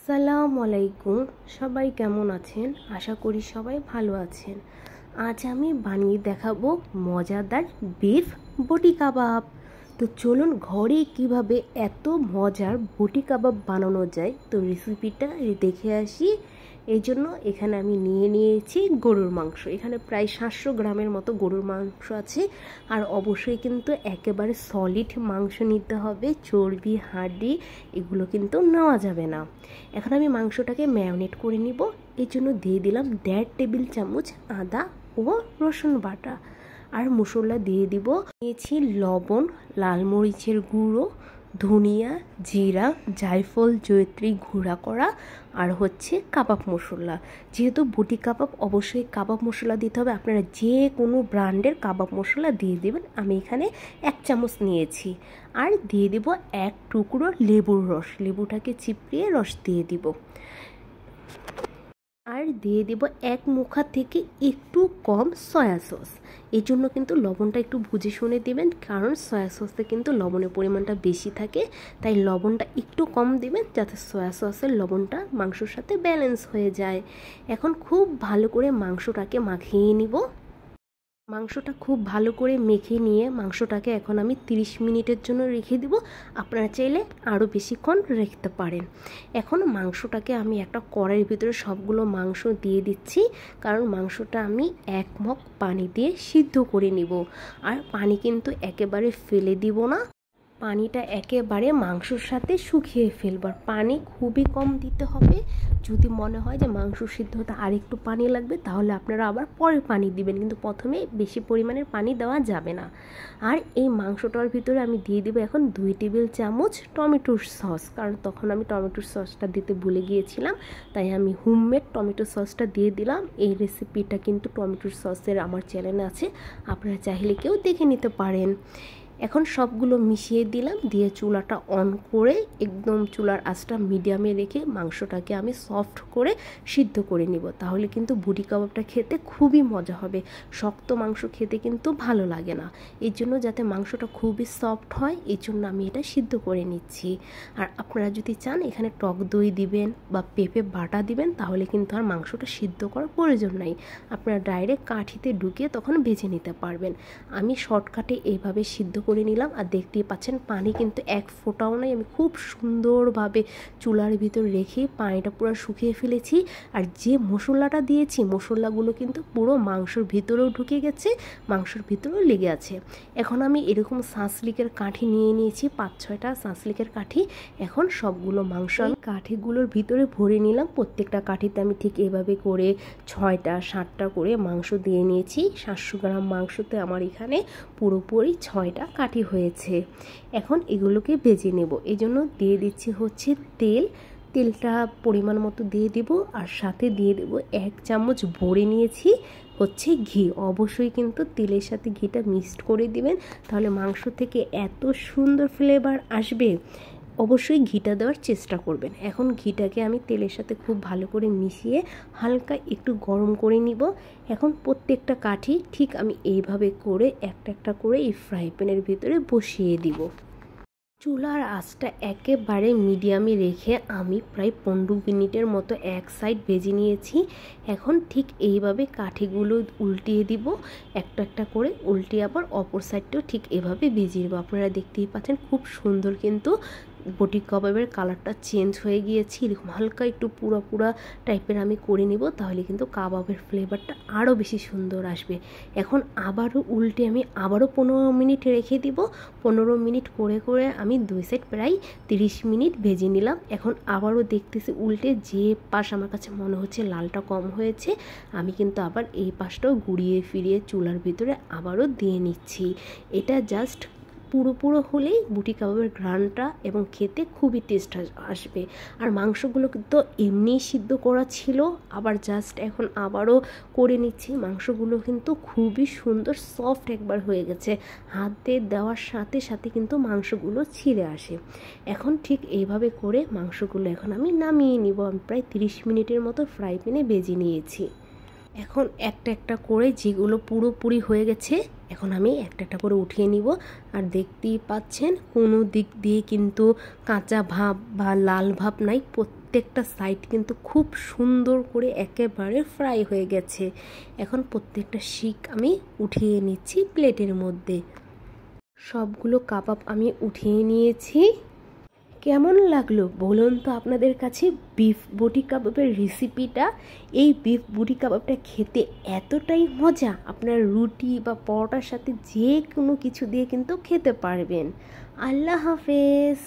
আসসালামু আলাইকুম। সবাই কেমন আছেন? আশা করি সবাই ভালো আছেন। আজ আমি বানিয়ে দেখাবো মজাদার বিফ বটি কাবাব। তো চলুন ঘরে কিভাবে এত মজার বটি কাবাব বানানো যায় তো রেসিপিটা দেখে আসি। এই জন্য এখানে আমি নিয়েছি গরুর মাংস। এখানে প্রায় 700 গ্রামের মতো গরুর মাংস আছে। আর অবশ্যই কিন্তু একেবারে সলিড মাংস নিতে হবে, চর্বি হাড়ি এগুলো কিন্তু নেওয়া যাবে না। এখন আমি মাংসটাকে ম্যারিনেট করে নিব। এই জন্য দিয়ে দিলাম 1.5 টেবিল চামচ আদা ও রসুন বাটা। আর মশলা দিয়ে দিব, নিয়েছি লবণ, লাল মরিচের গুঁড়ো, ধনিয়া, জিরা, জায়ফল, জয়িত্রী গুঁড়া করা, আর হচ্ছে কাবাব মশলা। যেহেতু বটি কাবাব অবশ্যই কাবাব মশলা দিতে হবে, আপনারা যে কোনো ব্র্যান্ডের কাবাব মশলা দিয়ে দেবেন। আমি এখানে 1 চামচ নিয়েছি। আর দিয়ে দিব 1 টুকরো লেবুর রস, লেবুটাকে চিপড়িয়ে রস দিয়ে দিব। আর দিয়ে দেব 1 মুখা থেকে একটু কম সয়া সস। এই জন্য কিন্তু লবণটা একটু বুঝে শুনে দেবেন, কারণ সয়া সসে কিন্তু লবণের পরিমাণটা বেশি থাকে, তাই লবণটা একটু কম দিবেন যাতে সয়া সসের লবণটা মাংসর সাথে ব্যালেন্স হয়ে যায়। এখন খুব ভালো করে মাংসটাকে মাখিয়ে নিব। মাংসটা খুব ভালো করে মেখে নিয়ে মাংসটাকে এখন আমি 30 মিনিটের জন্য রেখে দিব। আপনারা চাইলে আরও বেশিক্ষণ রাখতে পারেন। এখন মাংসটাকে আমি একটা কড়াইয়ের ভিতরে সবগুলো মাংস দিয়ে দিচ্ছি, কারণ মাংসটা আমি 1 মগ পানি দিয়ে সিদ্ধ করে নিব। আর পানি কিন্তু একেবারে ফেলে দিব না, পানিটা একেবারে মাংসর সাথে শুকিয়ে ফেলবার। পানি খুবই কম দিতে হবে। যদি মনে হয় যে মাংস সিদ্ধ হতে আর একটু পানি লাগবে তাহলে আপনারা আবার পরে পানি দিবেন, কিন্তু প্রথমে বেশি পরিমাণের পানি দেওয়া যাবে না। আর এই মাংসটার ভিতরে আমি দিয়ে দেবো এখন 2 টেবিল চামচ টমেটোর সস, কারণ তখন আমি টমেটোর সসটা দিতে ভুলে গিয়েছিলাম, তাই আমি হোমমেড টমেটো সসটা দিয়ে দিলাম। এই রেসিপিটা কিন্তু টমেটোর সসের আমার চ্যানেলে আছে, আপনারা চাইলে কেউ দেখে নিতে পারেন। এখন সবগুলো মিশিয়ে দিলাম, দিয়ে চুলাটা অন করে একদম চুলার আঁচটা মিডিয়ামে রেখে মাংসটাকে আমি সফট করে সিদ্ধ করে নিব। তাহলে কিন্তু বটি কাবাবটা খেতে খুবই মজা হবে। শক্ত মাংস খেতে কিন্তু ভালো লাগে না, এই জন্য যাতে মাংসটা খুবই সফট হয় এই জন্য আমি এটা সিদ্ধ করে নিচ্ছি। আর আপনারা যদি চান এখানে টক দই দিবেন বা পেঁপে বাটা দিবেন, তাহলে কিন্তু আর মাংসটা সিদ্ধ করার প্রয়োজন নাই, আপনারা ডাইরেক্ট কাঠিতে ঢুকিয়ে তখন ভেজে নিতে পারবেন। আমি শর্টকাটে এইভাবে সিদ্ধ করে নিলাম। আর দেখতেই পাচ্ছেন পানি কিন্তু 1 ফোঁটাও নাই, আমি খুব সুন্দরভাবে চুলার ভিতর রেখে পানিটা পুরো শুকিয়ে ফেলেছি। আর যে মশলাটা দিয়েছি মশলাগুলো কিন্তু পুরো মাংসর ভিতরেও ঢুকে গেছে, মাংসর ভিতরেও লেগে আছে। এখন আমি এরকম শাঁসলিকের কাঠি নিয়ে নিয়েছি, 5-6টা শাঁসলিকের কাঠি। এখন সবগুলো মাংস আমি কাঠিগুলোর ভিতরে ভরে নিলাম। প্রত্যেকটা কাঠিতে আমি ঠিক এভাবে করে 6টা 7টা করে মাংস দিয়ে নিয়েছি। 700 গ্রাম মাংসতে আমার এখানে পুরোপুরি 6টা কাঠি হয়েছে। এখন এগুলোকে ভেজে নেব। এই জন্য দিয়ে দিচ্ছি হচ্ছে তেলটা পরিমাণ মতো দিয়ে দিব। আর সাথে দিয়ে দেব 1 চামচ ভরে নিয়েছি হচ্ছে ঘি। অবশ্যই কিন্তু তেলের সাথে ঘিটা মিক্সড করে দিবেন, তাহলে মাংস থেকে এত সুন্দর ফ্লেভার আসবে। অবশ্যই ঘিটা দেওয়ার চেষ্টা করবেন। এখন ঘিটাকে আমি তেলের সাথে খুব ভালো করে মিশিয়ে হালকা একটু গরম করে নিব। এখন প্রত্যেকটা কাঠি ঠিক আমি এইভাবে করে একটা একটা করে এই ফ্রাই প্যানের ভিতরে বসিয়ে দিব। চুলার আঁচটা একেবারে মিডিয়ামে রেখে আমি প্রায় 15 মিনিটের মতো এক সাইড ভেজে নিয়েছি। এখন ঠিক এইভাবে কাঠিগুলো উল্টিয়ে দিব, একটা একটা করে উল্টিয়ে আবার অপর সাইডটাও ঠিক এভাবে ভেজে নেব। আপনারা দেখতেই পাচ্ছেন খুব সুন্দর কিন্তু বটি কাবাবের কালারটা চেঞ্জ হয়ে গিয়েছে। এরকম হালকা একটু পুরা টাইপের আমি করে নিব, তাহলে কিন্তু কাবাবের ফ্লেভারটা আরও বেশি সুন্দর আসবে। এখন আবারও উল্টে আমি আবারও 15 মিনিট রেখে দিব। 15 মিনিট করে করে আমি 2 সাইড প্রায় 30 মিনিট ভেজে নিলাম। এখন আবারও দেখতেছি উল্টে, যে পাশ আমার কাছে মনে হচ্ছে লালটা কম হয়েছে আমি কিন্তু আবার এই পাশটাও ঘুরিয়ে ফিরিয়ে চুলার ভিতরে আবারও দিয়ে নিচ্ছি। এটা জাস্ট পুরো হলেই বটি কাবাবের ঘ্রাণটা এবং খেতে খুবই টেস্ট আসবে। আর মাংসগুলো কিন্তু এমনিই সিদ্ধ করা ছিল, আবার জাস্ট এখন আবারও করে নিচ্ছি। মাংসগুলো কিন্তু খুবই সুন্দর সফট একবার হয়ে গেছে, হাতে দেওয়ার সাথে সাথে কিন্তু মাংসগুলো ছিঁড়ে আসে। এখন ঠিক এইভাবে করে মাংসগুলো এখন আমি নামিয়ে নিব। আমি প্রায় 30 মিনিটের মতো ফ্রাই প্যানে ভেজে নিয়েছি। এখন একটা একটা করে যেগুলো পুরোপুরি হয়ে গেছে এখন আমি একটা একটা করে উঠিয়ে নিব। আর দেখতেই পাচ্ছেন কোনো দিক দিয়ে কিন্তু কাঁচা ভাব বা লাল ভাব নাই, প্রত্যেকটা সাইড কিন্তু খুব সুন্দর করে একেবারে ফ্রাই হয়ে গেছে। এখন প্রত্যেকটা শিক আমি উঠিয়ে নিচ্ছি প্লেটের মধ্যে। সবগুলো কাবাব আমি উঠিয়ে নিয়েছি। কেমন লাগলো বলুন তো আপনাদের কাছে বিফ বটি কাবাবের রেসিপিটা? এই বিফ বটি কাবাবটা খেতে এতটাই মজা, আপনার রুটি বা পরোটার সাথে যে কোনো কিছু দিয়ে কিন্তু খেতে পারবেন। আল্লাহ হাফেজ।